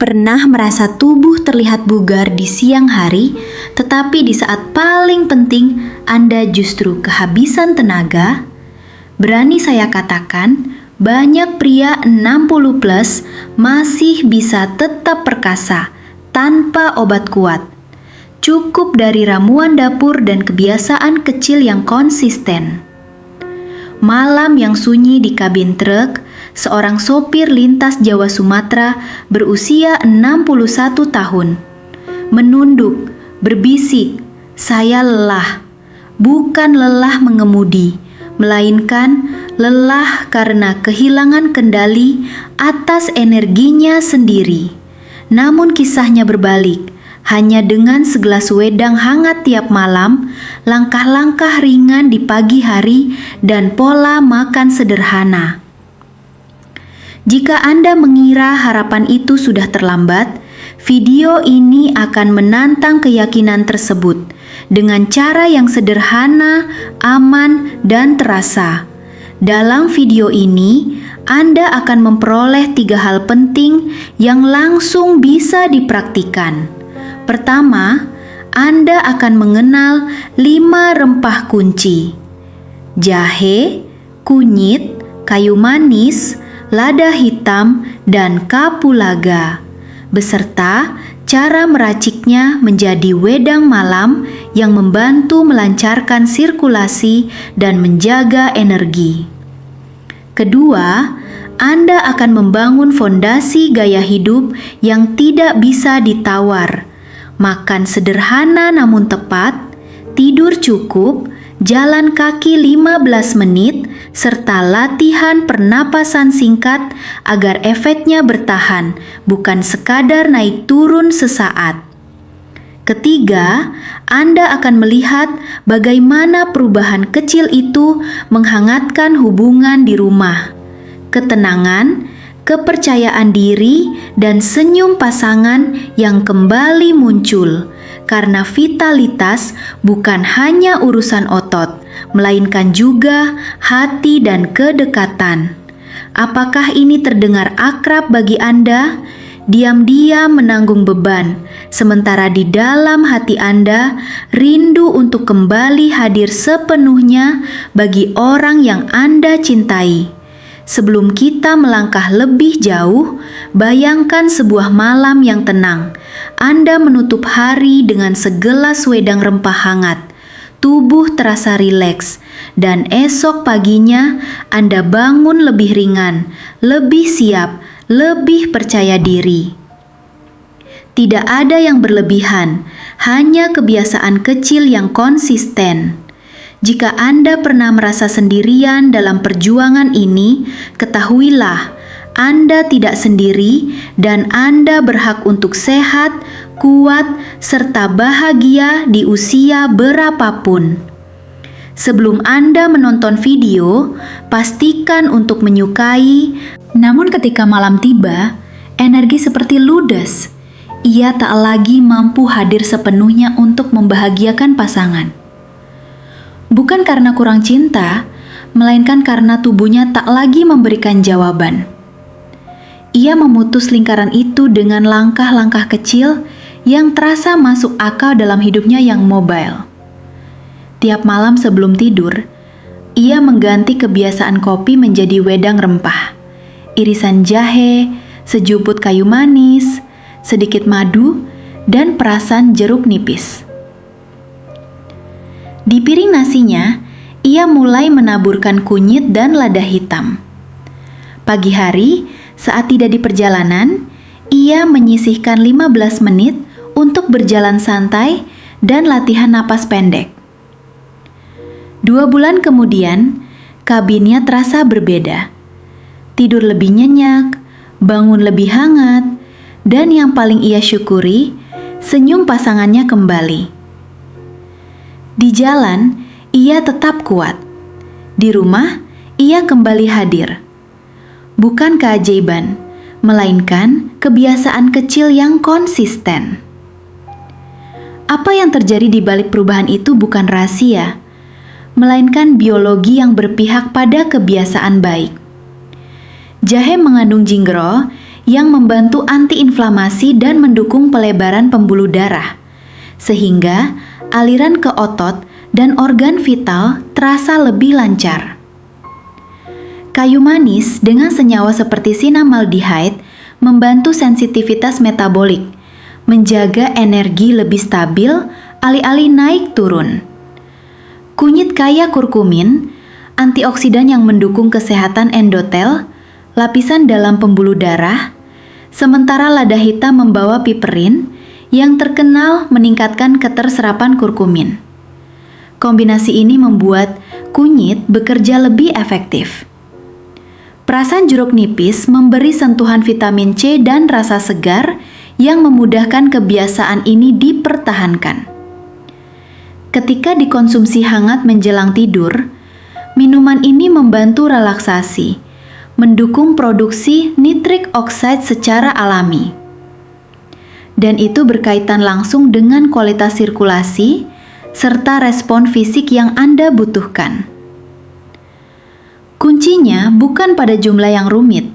Pernah merasa tubuh terlihat bugar di siang hari, tetapi di saat paling penting Anda justru kehabisan tenaga? Berani saya katakan, banyak pria 60 plus masih bisa tetap perkasa tanpa obat kuat. Cukup dari ramuan dapur dan kebiasaan kecil yang konsisten. Malam yang sunyi di kabin truk, seorang sopir lintas Jawa Sumatera berusia 61 tahun. Menunduk, berbisik, "Saya lelah." Bukan lelah mengemudi, melainkan lelah karena kehilangan kendali atas energinya sendiri. Namun kisahnya berbalik. Hanya dengan segelas wedang hangat tiap malam, langkah-langkah ringan di pagi hari, dan pola makan sederhana. Jika Anda mengira harapan itu sudah terlambat, video ini akan menantang keyakinan tersebut dengan cara yang sederhana, aman, dan terasa. Dalam video ini, Anda akan memperoleh 3 hal penting yang langsung bisa dipraktikkan. Pertama, Anda akan mengenal 5 rempah kunci: jahe, kunyit, kayu manis, lada hitam, dan kapulaga, beserta cara meraciknya menjadi wedang malam yang membantu melancarkan sirkulasi dan menjaga energi. Kedua, Anda akan membangun fondasi gaya hidup yang tidak bisa ditawar. Makan sederhana namun tepat, tidur cukup, jalan kaki 15 menit, serta latihan pernapasan singkat agar efeknya bertahan, bukan sekadar naik turun sesaat. Ketiga, Anda akan melihat bagaimana perubahan kecil itu menghangatkan hubungan di rumah. Ketenangan, kepercayaan diri, dan senyum pasangan yang kembali muncul, karena vitalitas bukan hanya urusan otot, melainkan juga hati dan kedekatan. Apakah ini terdengar akrab bagi Anda? Diam-diam menanggung beban, sementara di dalam hati Anda rindu untuk kembali hadir sepenuhnya bagi orang yang Anda cintai. Sebelum kita melangkah lebih jauh, bayangkan sebuah malam yang tenang. Anda menutup hari dengan segelas wedang rempah hangat. Tubuh terasa rileks, dan esok paginya Anda bangun lebih ringan, lebih siap, lebih percaya diri. Tidak ada yang berlebihan, hanya kebiasaan kecil yang konsisten. Jika Anda pernah merasa sendirian dalam perjuangan ini, ketahuilah Anda tidak sendiri dan Anda berhak untuk sehat, kuat, serta bahagia di usia berapapun. Sebelum Anda menonton video, pastikan untuk menyukai. Namun ketika malam tiba, energi seperti ludes. Ia tak lagi mampu hadir sepenuhnya untuk membahagiakan pasangan. Bukan karena kurang cinta, melainkan karena tubuhnya tak lagi memberikan jawaban. Ia memutus lingkaran itu dengan langkah-langkah kecil yang terasa masuk akal dalam hidupnya yang mobile. Tiap malam sebelum tidur, ia mengganti kebiasaan kopi menjadi wedang rempah, irisan jahe, sejuput kayu manis, sedikit madu, dan perasan jeruk nipis. Di piring nasinya, ia mulai menaburkan kunyit dan lada hitam. Pagi hari, saat tidak di perjalanan, ia menyisihkan 15 menit untuk berjalan santai dan latihan napas pendek. 2 bulan kemudian, kabinnya terasa berbeda. Tidur lebih nyenyak, bangun lebih hangat, dan yang paling ia syukuri, senyum pasangannya kembali. Di jalan, ia tetap kuat. Di rumah, ia kembali hadir. Bukan keajaiban, melainkan kebiasaan kecil yang konsisten. Apa yang terjadi di balik perubahan itu bukan rahasia, melainkan biologi yang berpihak pada kebiasaan baik. Jahe mengandung jinggero yang membantu antiinflamasi dan mendukung pelebaran pembuluh darah, sehingga aliran ke otot dan organ vital terasa lebih lancar. Kayu manis dengan senyawa seperti cinnamaldehyde membantu sensitivitas metabolik, menjaga energi lebih stabil alih-alih naik turun. Kunyit kaya kurkumin, antioksidan yang mendukung kesehatan endotel, lapisan dalam pembuluh darah, sementara lada hitam membawa piperin yang terkenal meningkatkan keterserapan kurkumin. Kombinasi ini membuat kunyit bekerja lebih efektif. Perasan jeruk nipis memberi sentuhan vitamin C dan rasa segar yang memudahkan kebiasaan ini dipertahankan. Ketika dikonsumsi hangat menjelang tidur, minuman ini membantu relaksasi, mendukung produksi nitric oxide secara alami. Dan itu berkaitan langsung dengan kualitas sirkulasi serta respon fisik yang Anda butuhkan. Kuncinya bukan pada jumlah yang rumit,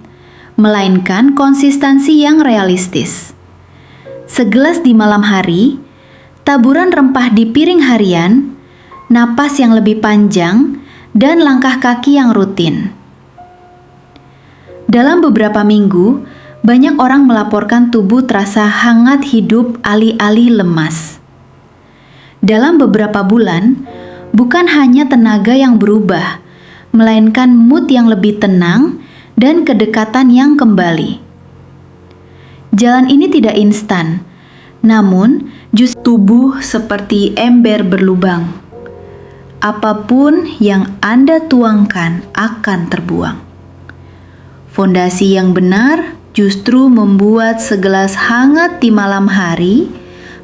melainkan konsistensi yang realistis. Segelas di malam hari, taburan rempah di piring harian, napas yang lebih panjang, dan langkah kaki yang rutin. Dalam beberapa minggu, banyak orang melaporkan tubuh terasa hangat hidup alih-alih lemas. Dalam beberapa bulan, bukan hanya tenaga yang berubah, melainkan mood yang lebih tenang dan kedekatan yang kembali. Jalan ini tidak instan, namun justru tubuh seperti ember berlubang. Apapun yang Anda tuangkan akan terbuang. Fondasi yang benar justru membuat segelas hangat di malam hari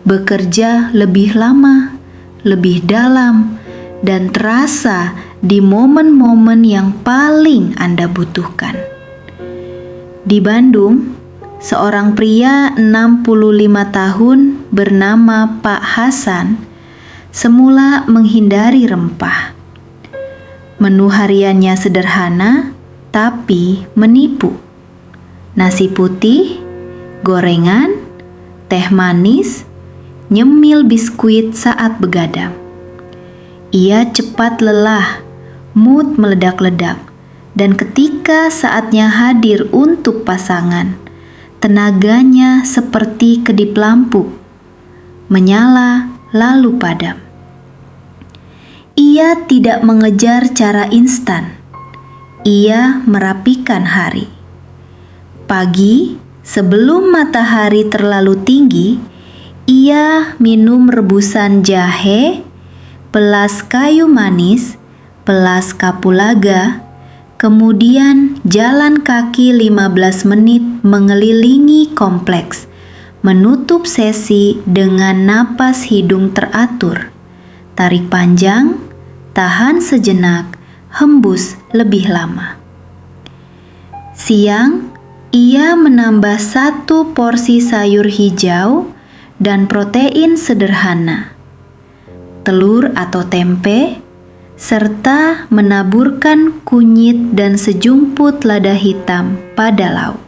bekerja lebih lama, lebih dalam, dan terasa di momen-momen yang paling Anda butuhkan. Di Bandung, seorang pria 65 tahun bernama Pak Hasan semula menghindari rempah. Menu hariannya sederhana tapi menipu. Nasi putih, gorengan, teh manis, nyemil biskuit saat begadang. Ia cepat lelah, mood meledak-ledak, dan ketika saatnya hadir untuk pasangan, tenaganya seperti kedip lampu, menyala lalu padam. Ia tidak mengejar cara instan, ia merapikan hari. Pagi, sebelum matahari terlalu tinggi, ia minum rebusan jahe, pelas kayu manis, pelas kapulaga, kemudian jalan kaki 15 menit mengelilingi kompleks, menutup sesi dengan napas hidung teratur, tarik panjang, tahan sejenak, hembus lebih lama. Siang, ia menambah 1 porsi sayur hijau dan protein sederhana, telur atau tempe, serta menaburkan kunyit dan sejumput lada hitam pada lauk.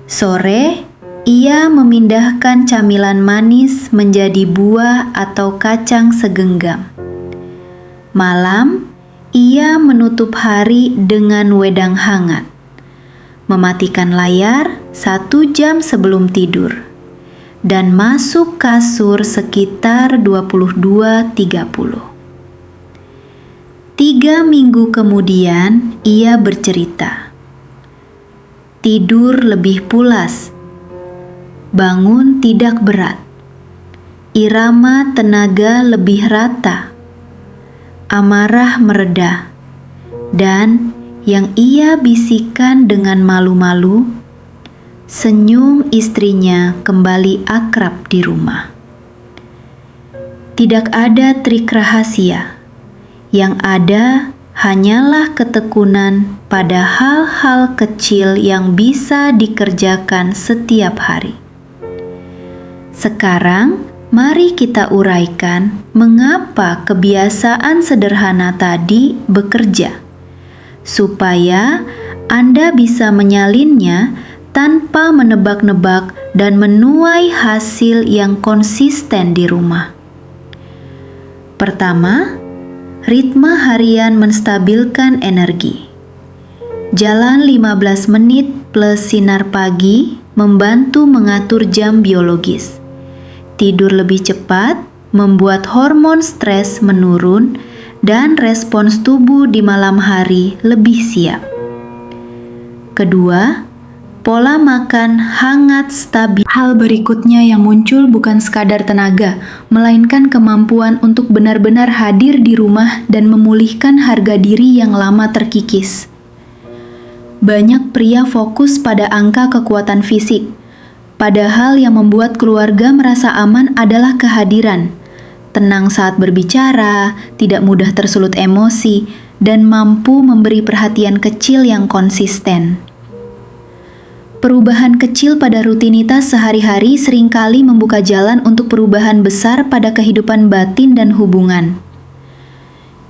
Sore, ia memindahkan camilan manis menjadi buah atau kacang segenggam. Malam, ia menutup hari dengan wedang hangat, mematikan layar 1 jam sebelum tidur, dan masuk kasur sekitar 22.30. 3 minggu kemudian, ia bercerita, tidur lebih pulas, bangun tidak berat, irama tenaga lebih rata, amarah mereda, dan yang ia bisikan dengan malu-malu, senyum istrinya kembali akrab di rumah. Tidak ada trik rahasia, yang ada hanyalah ketekunan pada hal-hal kecil yang bisa dikerjakan setiap hari. Sekarang, mari kita uraikan mengapa kebiasaan sederhana tadi bekerja, supaya Anda bisa menyalinnya tanpa menebak-nebak dan menuai hasil yang konsisten di rumah. Pertama, ritme harian menstabilkan energi. Jalan 15 menit plus sinar pagi membantu mengatur jam biologis. Tidur lebih cepat membuat hormon stres menurun dan respons tubuh di malam hari lebih siap. Kedua, pola makan hangat stabil. Hal berikutnya yang muncul bukan sekadar tenaga, melainkan kemampuan untuk benar-benar hadir di rumah dan memulihkan harga diri yang lama terkikis. Banyak pria fokus pada angka kekuatan fisik, padahal yang membuat keluarga merasa aman adalah kehadiran, tenang saat berbicara, tidak mudah tersulut emosi, dan mampu memberi perhatian kecil yang konsisten. Perubahan kecil pada rutinitas sehari-hari seringkali membuka jalan untuk perubahan besar pada kehidupan batin dan hubungan.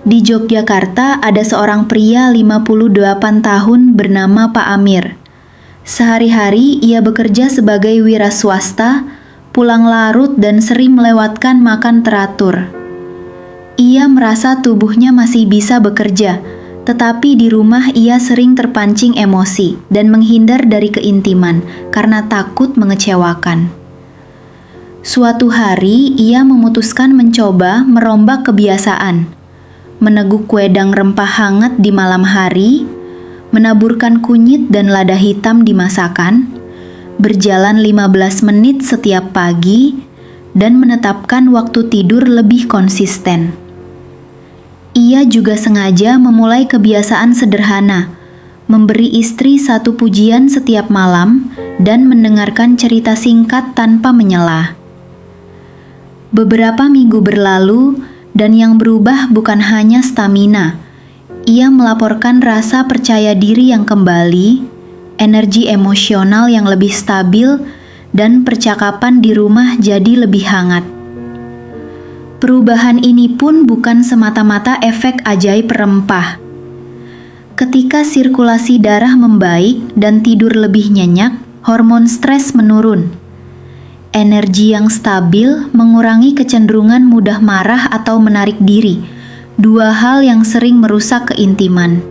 Di Yogyakarta ada seorang pria 58 tahun bernama Pak Amir. Sehari-hari ia bekerja sebagai wira swasta, pulang larut dan sering melewatkan makan teratur. Ia merasa tubuhnya masih bisa bekerja, tetapi di rumah ia sering terpancing emosi dan menghindar dari keintiman karena takut mengecewakan. Suatu hari ia memutuskan mencoba merombak kebiasaan, meneguk wedang rempah hangat di malam hari, menaburkan kunyit dan lada hitam di masakan, berjalan 15 menit setiap pagi, dan menetapkan waktu tidur lebih konsisten. Ia juga sengaja memulai kebiasaan sederhana, memberi istri satu pujian setiap malam dan mendengarkan cerita singkat tanpa menyela. Beberapa minggu berlalu dan yang berubah bukan hanya stamina. Ia melaporkan rasa percaya diri yang kembali, energi emosional yang lebih stabil, dan percakapan di rumah jadi lebih hangat. Perubahan ini pun bukan semata-mata efek ajaib rempah. Ketika sirkulasi darah membaik dan tidur lebih nyenyak, hormon stres menurun. Energi yang stabil mengurangi kecenderungan mudah marah atau menarik diri, dua hal yang sering merusak keintiman.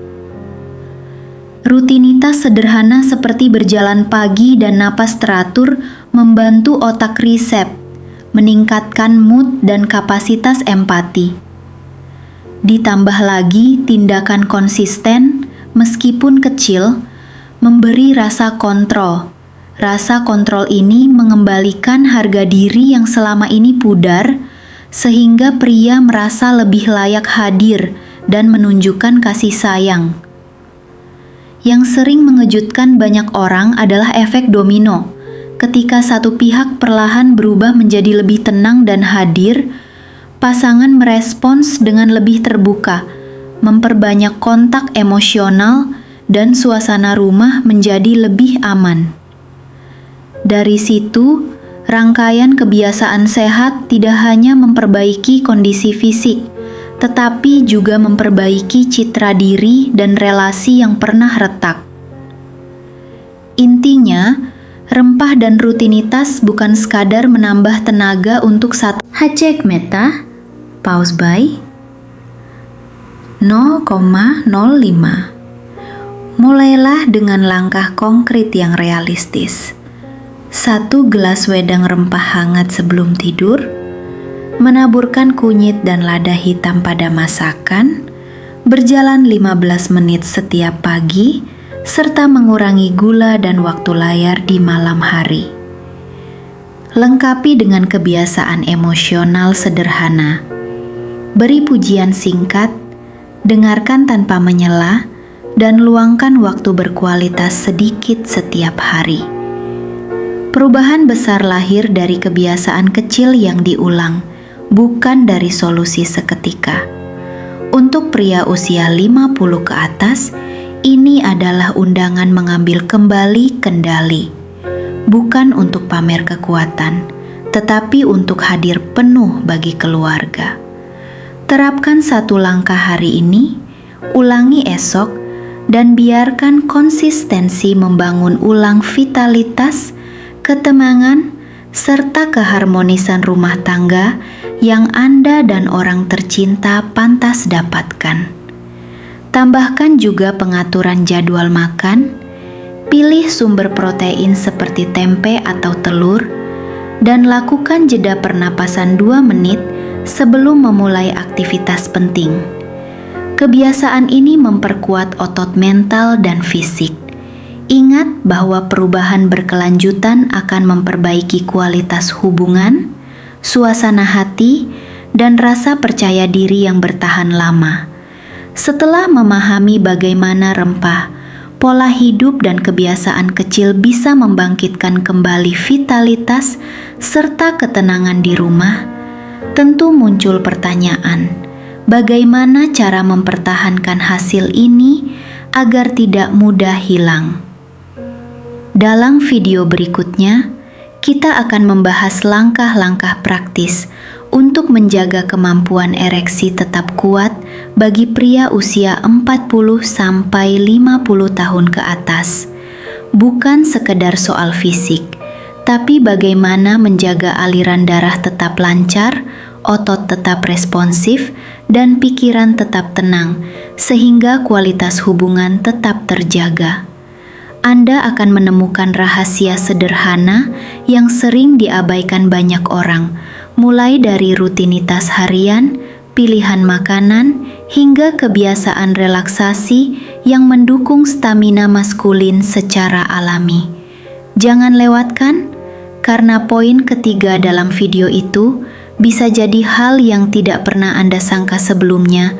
Rutinitas sederhana seperti berjalan pagi dan napas teratur membantu otak reset, meningkatkan mood dan kapasitas empati. Ditambah lagi tindakan konsisten, meskipun kecil, memberi rasa kontrol. Rasa kontrol ini mengembalikan harga diri yang selama ini pudar, sehingga pria merasa lebih layak hadir dan menunjukkan kasih sayang. Yang sering mengejutkan banyak orang adalah efek domino. Ketika satu pihak perlahan berubah menjadi lebih tenang dan hadir, pasangan merespons dengan lebih terbuka, memperbanyak kontak emosional, dan suasana rumah menjadi lebih aman. Dari situ, rangkaian kebiasaan sehat tidak hanya memperbaiki kondisi fisik, tetapi juga memperbaiki citra diri dan relasi yang pernah retak. Intinya, rempah dan rutinitas bukan sekadar menambah tenaga untuk satu. Hacek meta, pause by 0,05. Mulailah dengan langkah konkret yang realistis. 1 gelas wedang rempah hangat sebelum tidur, menaburkan kunyit dan lada hitam pada masakan, berjalan 15 menit setiap pagi, serta mengurangi gula dan waktu layar di malam hari. Lengkapi dengan kebiasaan emosional sederhana. Beri pujian singkat, dengarkan tanpa menyela, dan luangkan waktu berkualitas sedikit setiap hari. Perubahan besar lahir dari kebiasaan kecil yang diulang, bukan dari solusi seketika. Untuk pria usia 50 ke atas, ini adalah undangan mengambil kembali kendali, bukan untuk pamer kekuatan, tetapi untuk hadir penuh bagi keluarga. Terapkan 1 langkah hari ini, ulangi esok, dan biarkan konsistensi membangun ulang vitalitas, ketenangan, serta keharmonisan rumah tangga yang Anda dan orang tercinta pantas dapatkan. Tambahkan juga pengaturan jadwal makan, pilih sumber protein seperti tempe atau telur, dan lakukan jeda pernapasan 2 menit sebelum memulai aktivitas penting. Kebiasaan ini memperkuat otot mental dan fisik. Ingat bahwa perubahan berkelanjutan akan memperbaiki kualitas hubungan, suasana hati, dan rasa percaya diri yang bertahan lama. Setelah memahami bagaimana rempah, pola hidup dan kebiasaan kecil bisa membangkitkan kembali vitalitas serta ketenangan di rumah, tentu muncul pertanyaan, bagaimana cara mempertahankan hasil ini agar tidak mudah hilang? Dalam video berikutnya, kita akan membahas langkah-langkah praktis untuk menjaga kemampuan ereksi tetap kuat bagi pria usia 40-50 tahun ke atas. Bukan sekedar soal fisik, tapi bagaimana menjaga aliran darah tetap lancar, otot tetap responsif, dan pikiran tetap tenang, sehingga kualitas hubungan tetap terjaga. Anda akan menemukan rahasia sederhana yang sering diabaikan banyak orang, mulai dari rutinitas harian, pilihan makanan, hingga kebiasaan relaksasi yang mendukung stamina maskulin secara alami. Jangan lewatkan, karena poin ketiga dalam video itu bisa jadi hal yang tidak pernah Anda sangka sebelumnya,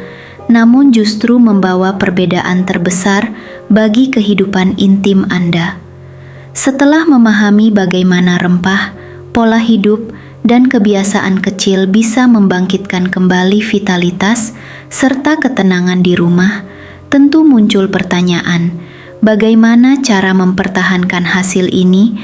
namun justru membawa perbedaan terbesar bagi kehidupan intim Anda. Setelah memahami bagaimana rempah, pola hidup, dan kebiasaan kecil bisa membangkitkan kembali vitalitas serta ketenangan di rumah, tentu muncul pertanyaan, bagaimana cara mempertahankan hasil ini